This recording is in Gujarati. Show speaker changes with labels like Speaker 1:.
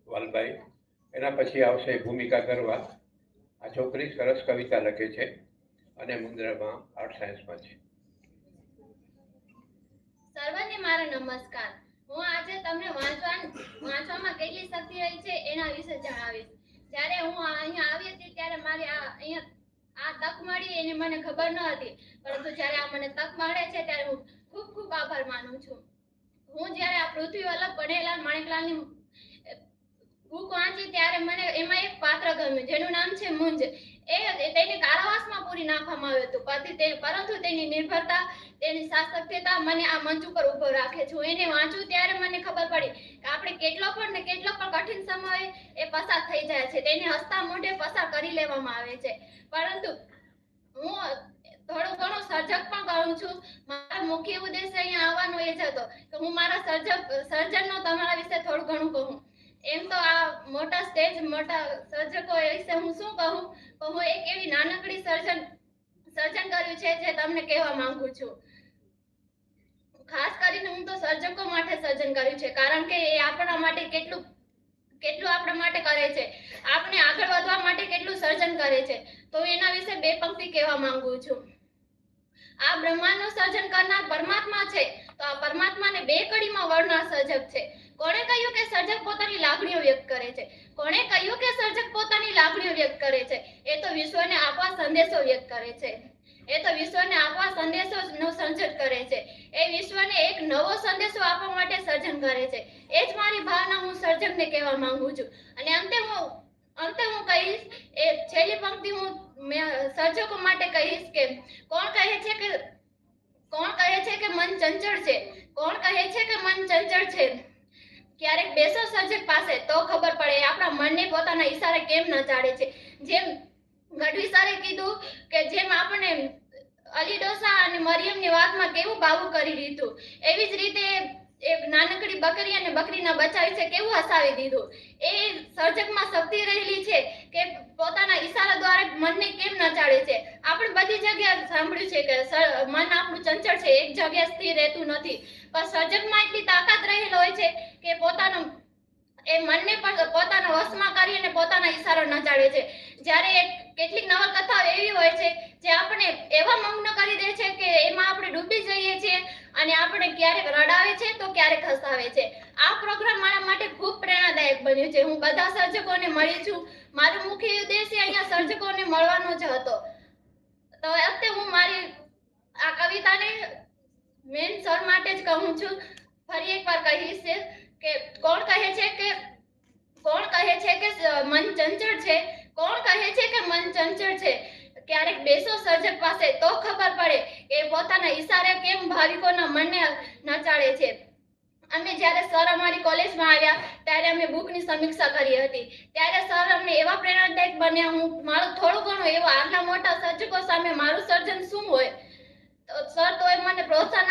Speaker 1: વાલભાઈ, એના પછી આવશે ભૂમિકા ગરવા. આ છોકરી સરસ કવિતા લખે છે અને મુન્દ્રામાં આર્ટ સાયન્સમાં છે.
Speaker 2: સર્વને મારા નમસ્કાર. હું આજે તમને વાંચવામાં કેટલી શક્તિ રહી છે એના વિશે જણાવીશ. જ્યારે હું અહીંયા આવી હતી ત્યારે મારી આ તક મળી એની મને ખબર ન હતી, પરંતુ જ્યારે આ મને તક મળે છે ત્યારે હું ખૂબ ખૂબ આભાર માનું છું. હું જ્યારે આ પૃથ્વી વલ્લભ પટેલાલ માણેકલાલની બુક વાંચી ત્યારે મને એમાં એક પાત્ર ગમ્યું જેનું નામ છે મુંજ. તેને કારાવાસમાં પૂરી નાખવામાં આવ્યું હતું, પરંતુ તેની નિર્ભરતા, તેની સાતત્યતા મને આ મંચ ઉપર ઉભો રાખે છે. એને વાંચ્યું ત્યારે મને ખબર પડી કે આપણે કેટલો પણ કઠિન સમય એ પસાર થઈ જાય છે, તેને હસતા મોઢે પસાર કરી લેવામાં આવે છે. પરંતુ હું થોડું ઘણું સર્જક પણ કરું છું. મારો મુખ્ય ઉદ્દેશ્ય અહીંયા આવવાનો એ જ હતો કે હું મારા સર્જનનો તમારા વિશે થોડું ઘણું કહું. એમ તો આ મોટા સર્જકો વિશે હું શું કહું, હું એક એવી નાનકડી સર્જન કર્યું છે જે તમને કહેવા માંગુ છું. ખાસ કરીને હું તો સર્જકો માટે સર્જન કર્યું છે, કારણ કે એ આપણા માટે કેટલું આપણા માટે કરે છે, આપણે આગળ વધવા માટે કેટલું સર્જન કરે છે. તો એના વિશે બે પંક્તિ કહેવા માંગુ છું. આ બ્રહ્માંડનું સર્જન કરનાર પરમાત્મા છે, તો આ પરમાત્માને બે કડીમાં વળનાર સર્જક છે. કોણે કહ્યું કે સર્જક પોતાની લાગણીઓ વ્યક્ત કરે છે? કોણે કહ્યું કે સર્જક પોતાની લાગણીઓ વ્યક્ત કરે છે? એ તો વિશ્વને આપવા સંદેશો વ્યક્ત કરે છે. એ તો વિશ્વને આપવા સંદેશોનું સર્જન કરે છે. એ વિશ્વને એક નવો સંદેશો આપવા માટે સર્જન કરે છે. એ જ મારી ભાવના હું સર્જકને કહેવા માંગુ છું. અને અંતે હું કહીશ, એ છેલ્લી પંક્તિ હું સર્જકો માટે કહીશ કે કોણ કહે છે કે મન ચંચળ છે? કોણ કહે છે કે મન ચંચળ છે? ક્યારેક બેસો સર્જક પાસે તો ખબર પડે આપણા મનને પોતાના ઈશારે કેમ નચાડે છે. જેમ ગઢવી સરે કીધું કે જેમ આપણે અલી ડોસા અને મરિયમની વાતમાં કેવું ભાવુક કરી દીધું, એવી જ રીતે એક નાનકડી બકરી અને બકરીના બચ્ચા વિશે કેવું હસાવી દીધું. એ સર્જકમાં શક્તિ રહેલી છે કે પોતાના ઈશારા દ્વારા મનને કેમ નચાડે છે. આપણે બધી જગ્યાએ સાંભળ્યું છે કે મન આપણું ચંચળ છે, એક જગ્યાએ સ્થિર રહેતું નથી, પણ સર્જકમાં એટલી તાકાત રહેલી હોય છે કે એ મનને પણ પોતાના વશમાં કરી અને પોતાના ઈશારો નચાડે છે. જ્યારે કેટલીક નવલકથાઓ એવી હોય છે જે આપણે એવા મગ્ન કરી દે છે કે એમાં આપણે ડૂબી જઈએ છીએ અને આપણે ક્યારેક રડાવે છે તો ક્યારેક હસાવે છે. આ પ્રોગ્રામ મારા માટે ખૂબ પ્રેરણાદાયક બન્યું છે. હું બધા સર્જકોને મળી છું. મારો મુખ્ય ઉદ્દેશ્ય અહીંયા સર્જકોને મળવાનો જ હતો. તો અત્યારે હું મારી આ કવિતાને મેન સર માટે જ કહું છું. ફરી એકવાર કહીશ કે કોણ કહે છે કે મન ચંચળ છે? કોણ કહે છે કે મન ચંચળ છે? ક્યારેક બેસો સર્જક પાસે તો ખબર પડે કે પોતાના ઈશારે કેમ ભાવિકોના મનને નચાડે છે. અમે જ્યારે સર અમારી કોલેજમાં આવ્યા ત્યારે અમે બુકની સમીક્ષા કરી હતી. ત્યારે સર અમને એવા પ્રેરણાદાયક બન્યા. હું મારું થોડું ઘણું એવા આટલા મોટા સર્જકો સામે મારું સર્જન શું હોય, તો સર તો મને પ્રોત્સાહન